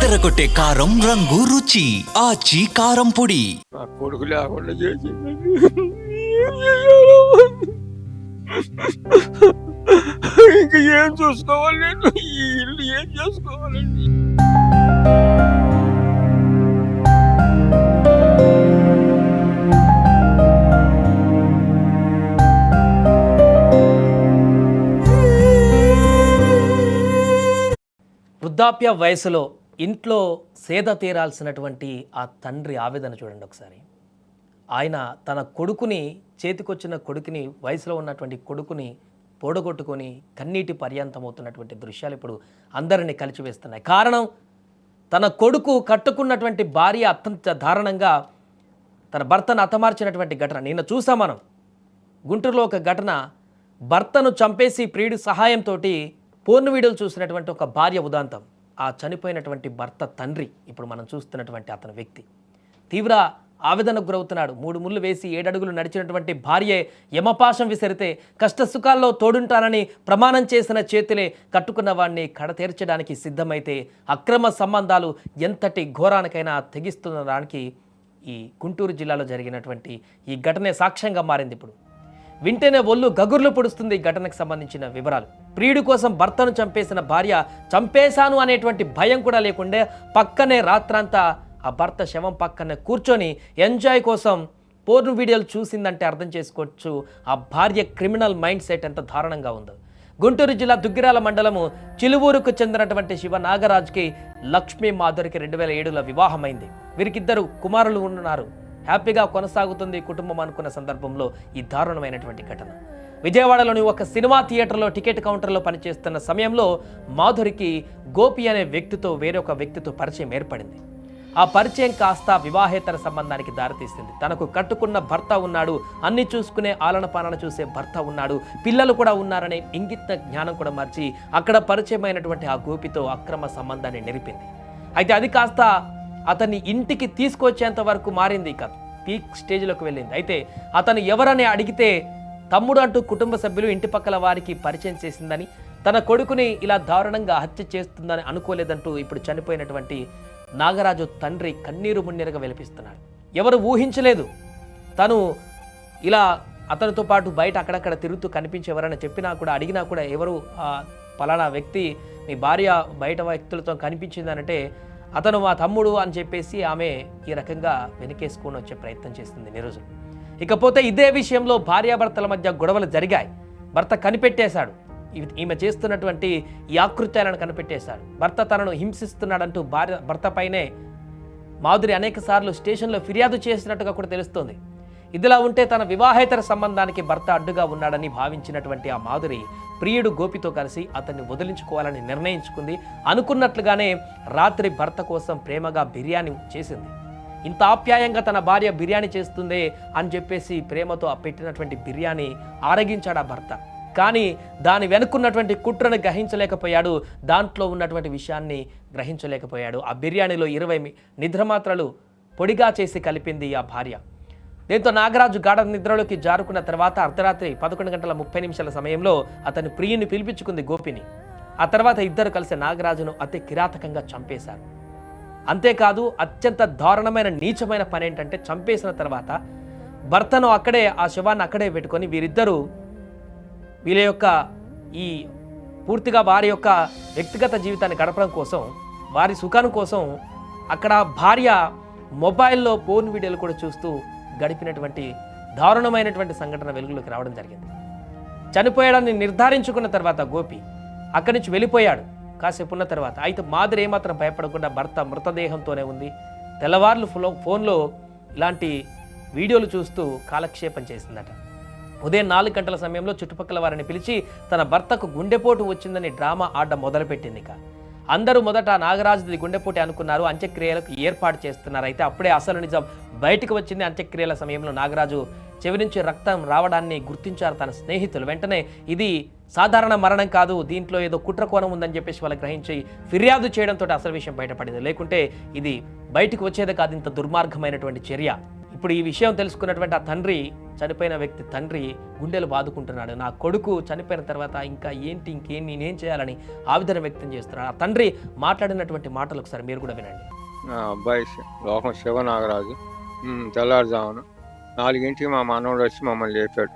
అదరగొట్టే కారం రంగు రుచి ఆచి కారం పొడి. నా కొడుకు లేకుండా చేసి ఇంకా ఏం చూసుకోవాలి నేను? ఈ ఇల్లు ఏం చేసుకోవాలండి? వృద్ధాప్య వయసులో ఇంట్లో సేద తీరాల్సినటువంటి ఆ తండ్రి ఆవేదన చూడండి ఒకసారి. ఆయన తన కొడుకుని, చేతికొచ్చిన కొడుకుని, వయసులో ఉన్నటువంటి కొడుకుని పోడగొట్టుకొని కన్నీటి పర్యంతమవుతున్నటువంటి దృశ్యాలు ఇప్పుడు అందరినీ కలిచివేస్తున్నాయి. కారణం, తన కొడుకు కట్టుకున్నటువంటి భార్య అత్యంత దారుణంగా తన భర్తను హతమార్చినటువంటి ఘటన నిన్న చూసాం మనం. గుంటూరులో ఒక ఘటన, భర్తను చంపేసి ప్రియుడి సహాయంతో పోర్న్ వీడియోలు చూసినటువంటి ఒక భార్య ఉదాంతం. ఆ చనిపోయినటువంటి భర్త తండ్రి ఇప్పుడు మనం చూస్తున్నటువంటి అతని వ్యక్తి తీవ్ర ఆవేదనకు గురవుతున్నాడు. 3 ముళ్ళు వేసి 7 అడుగులు నడిచినటువంటి భార్యే యమపాశం విసిరితే కష్టసుఖాల్లో తోడుంటానని ప్రమాణం చేసిన చేతులే కట్టుకున్న వాడిని కడతీర్చడానికి సిద్ధమైతే అక్రమ సంబంధాలు ఎంతటి ఘోరానికైనా తెగిస్తున్నదానికి ఈ గుంటూరు జిల్లాలో జరిగినటువంటి ఈ ఘటనే సాక్ష్యంగా మారింది. ఇప్పుడు వింటేనే ఒళ్ళు గగుర్లు పొడుస్తుంది ఈ ఘటనకు సంబంధించిన వివరాలు. ప్రియుడి కోసం భర్తను చంపేసిన భార్య చంపేశాను అనేటువంటి భయం కూడా లేకుండా పక్కనే రాత్రంతా ఆ భర్త శవం పక్కనే కూర్చొని ఎంజాయ్ కోసం పోర్న్ వీడియోలు చూసిందంటే అర్థం చేసుకోవచ్చు ఆ భార్య క్రిమినల్ మైండ్ సెట్ ఎంత దారుణంగా ఉందో. గుంటూరు జిల్లా దుగ్గిరాల మండలము చిలువూరుకు చెందినటువంటి శివ నాగరాజ్కి లక్ష్మీ మాధురికి 2007లో వివాహమైంది. వీరికిద్దరు కుమారులు ఉన్నారు. హ్యాపీగా కొనసాగుతుంది కుటుంబం అనుకున్న సందర్భంలో ఈ దారుణమైనటువంటి ఘటన. విజయవాడలోని ఒక సినిమా థియేటర్లో టికెట్ కౌంటర్లో పనిచేస్తున్న సమయంలో మాధురికి గోపి అనే వ్యక్తితో వేరొక వ్యక్తితో పరిచయం ఏర్పడింది. ఆ పరిచయం కాస్త వివాహేతర సంబంధానికి దారితీసింది. తనకు కట్టుకున్న భర్త ఉన్నాడు, అన్ని చూసుకునే ఆలన పాలన చూసే భర్త ఉన్నాడు, పిల్లలు కూడా ఉన్నారనే ఇంగిత జ్ఞానం కూడా మార్చి అక్కడ పరిచయమైనటువంటి ఆ గోపితో అక్రమ సంబంధాన్ని నెరిపింది. అయితే అది కాస్త అతన్ని ఇంటికి తీసుకొచ్చేంత వరకు మారింది, ఇక పీక్ స్టేజ్లోకి వెళ్ళింది. అయితే అతను ఎవరని అడిగితే తమ్ముడు అంటూ కుటుంబ సభ్యులు ఇంటి పక్కల వారికి పరిచయం చేసిందని, తన కొడుకుని ఇలా దారుణంగా హత్య చేస్తుందని అనుకోలేదంటూ ఇప్పుడు చనిపోయినటువంటి నాగరాజు తండ్రి కన్నీరు మున్నీరుగా వెలిపిస్తున్నాడు. ఎవరు ఊహించలేదు తను ఇలా అతనితో పాటు బయట అక్కడక్కడ తిరుగుతూ కనిపించి ఎవరైనా చెప్పినా కూడా అడిగినా కూడా ఎవరు పలానా వ్యక్తి మీ భార్య బయట వ్యక్తులతో కనిపించిందనంటే అతను మా తమ్ముడు అని చెప్పేసి ఆమె ఈ రకంగా వెనకేసుకొని వచ్చే ప్రయత్నం చేస్తుంది నిరోజులు. ఇకపోతే ఇదే విషయంలో భార్యాభర్తల మధ్య గొడవలు జరిగాయి. భర్త కనిపెట్టేశాడు ఈమె చేస్తున్నటువంటి ఈ ఆకృత్యాలను కనిపెట్టేశాడు. భర్త తనను హింసిస్తున్నాడంటూ భర్తపైనే మాధురి అనేక సార్లు స్టేషన్లో ఫిర్యాదు చేసినట్టుగా కూడా తెలుస్తోంది. ఇదిలా ఉంటే తన వివాహేతర సంబంధానికి భర్త అడ్డుగా ఉన్నాడని భావించినటువంటి ఆ మాధురి ప్రియుడు గోపితో కలిసి అతన్ని వదిలించుకోవాలని నిర్ణయించుకుంది. అనుకున్నట్లుగానే రాత్రి భర్త కోసం ప్రేమగా బిర్యానీ చేసింది. ఇంత ఆప్యాయంగా తన భార్య బిర్యానీ చేస్తుందే అని చెప్పేసి ప్రేమతో పెట్టినటువంటి బిర్యానీ ఆరగించాడు ఆ భర్త. కానీ దాని వెనుకున్నటువంటి కుట్రను గ్రహించలేకపోయాడు, దాంట్లో ఉన్నటువంటి విషయాన్ని గ్రహించలేకపోయాడు. ఆ బిర్యానీలో 20 నిద్రమాత్రలు పొడిగా చేసి కలిపింది ఆ భార్య. దీంతో నాగరాజు గాఢ నిద్రలోకి జారుకున్న తర్వాత అర్ధరాత్రి 11:30 సమయంలో అతని ప్రియుని పిలిపించుకుంది గోపిని. ఆ తర్వాత ఇద్దరు కలిసి నాగరాజును అతి కిరాతకంగా చంపేశారు. అంతేకాదు అత్యంత దారుణమైన నీచమైన పని ఏంటంటే చంపేసిన తర్వాత భర్తను అక్కడే ఆ శవాన్ని అక్కడే పెట్టుకొని వీళ్ళ యొక్క ఈ పూర్తిగా వారి యొక్క వ్యక్తిగత జీవితాన్ని గడపడం కోసం, వారి సుఖాన్ని కోసం అక్కడ భార్య మొబైల్లో పోర్న్ వీడియోలు కూడా చూస్తూ గడిపినటువంటి దారుణమైనటువంటి సంఘటన వెలుగులోకి రావడం జరిగింది. చనిపోయాడని నిర్ధారించుకున్న తర్వాత గోపి అక్కడి నుంచి వెళ్ళిపోయాడు కాసేపు ఉన్న తర్వాత. అయితే మాధురి ఏమాత్రం భయపడకుండా భర్త మృతదేహంతోనే ఉంది. తెల్లవార్లు ఫోన్లో ఇలాంటి వీడియోలు చూస్తూ కాలక్షేపం చేసిందట. ఉదయం 4 గంటల సమయంలో చుట్టుపక్కల వారిని పిలిచి తన భర్తకు గుండెపోటు వచ్చిందని డ్రామా ఆడడం మొదలుపెట్టింది. ఇక అందరూ మొదట నాగరాజుది గుండెపోటు అనుకున్నారు, అంత్యక్రియలకు ఏర్పాటు చేస్తున్నారు. అయితే అప్పుడే అసలు నిజం బయటకు వచ్చింది. అంత్యక్రియల సమయంలో నాగరాజు చెవి నుంచి రక్తం రావడాన్ని గుర్తించారు తన స్నేహితులు. వెంటనే ఇది సాధారణ మరణం కాదు, దీంట్లో ఏదో కుట్ర కోణం ఉందని చెప్పేసి వాళ్ళు గ్రహించి ఫిర్యాదు చేయడంతో అసలు విషయం బయటపడింది. లేకుంటే ఇది బయటకు వచ్చేది కాదు, ఇంత దుర్మార్గమైనటువంటి చర్య. ఇప్పుడు ఈ విషయం తెలుసుకున్నటువంటి ఆ తండ్రి, చనిపోయిన వ్యక్తి తండ్రి గుండెలు బాదుకుంటున్నాడు. నా కొడుకు చనిపోయిన తర్వాత ఇంకా ఏంటి, నేనేం చేయాలని ఆవేదన వ్యక్తం చేస్తున్నాడు. ఆ తండ్రి మాట్లాడినటువంటి మాటలు ఒకసారి మీరు కూడా వినండి. నా అబ్బాయి లోకం శివనాగరాజు. తెల్లారుజామున 4ంటికి మా మనవడు వచ్చి మమ్మల్ని లేపాడు.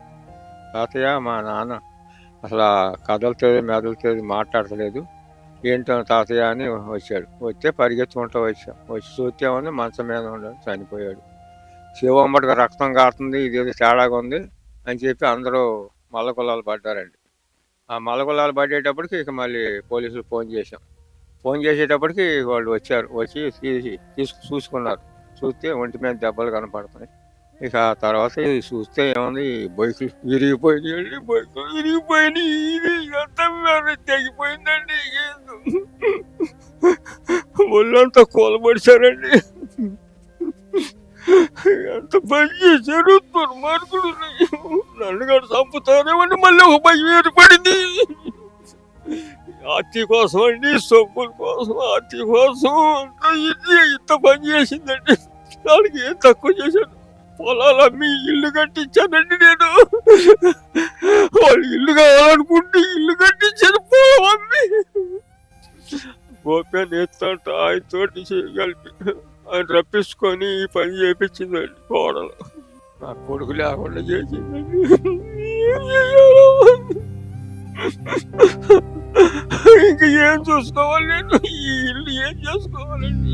తాతయ్య, మా నాన్న అసలు కదలలేదు, మెదలలేదు, మాట్లాడతలేదు, ఏంటో తాతయ్య అని వచ్చాడు. వస్తే పరిగెత్తుకుంటూ వచ్చి చూస్తేమని మంచం మీద ఉన్నాడు, చనిపోయాడు. శివంబడిగా రక్తం కారుతుంది, ఇదేదో తేడాగా ఉంది అని చెప్పి అందరూ మల్లగుల్లాలు పడ్డారండి. ఆ మల్లగుల్లాలు పడేటప్పటికి ఇక మళ్ళీ పోలీసులు ఫోన్ చేసేటప్పటికి వాళ్ళు వచ్చారు. వచ్చి చూసుకున్నారు. చూస్తే ఒంటి మీద దెబ్బలు కనపడుతున్నాయి. ఇక ఆ తర్వాత ఇది చూస్తే ఏముంది, బైకులు విరిగిపోయినాయండి, తెగిపోయిందండి, ఒళ్ళంతా కూలబడిచారండి. ఎంత పని చేశారు దుర్మార్గుడు. నన్ను కూడా చంపుతారేమని మళ్ళీ ఒక భయం ఏర్పడింది. ఆర్తి కోసం అండి, సొమ్ముల కోసం, ఆర్తి కోసం ఇంత పని చేసిందండి. దానికి ఏం తక్కువ చేశాను. పొలాలు అమ్మి ఇల్లు కట్టించానండి నేను. వాళ్ళు ఇల్లు కావాలనుకుంటే ఇల్లు కట్టించాను పొలం అమ్మి. గోప్యాన్ని ఎత్తంట ఆయనతోటి కలిపి ఆయన రప్పించుకొని ఈ పని చేయించిందండి కోడలు. నా కొడుకు లేకుండా చేసిందండి. ఇంక ఏం చూసుకోవాలి నేను, ఈ ఇల్లు ఏం చేసుకోవాలండి?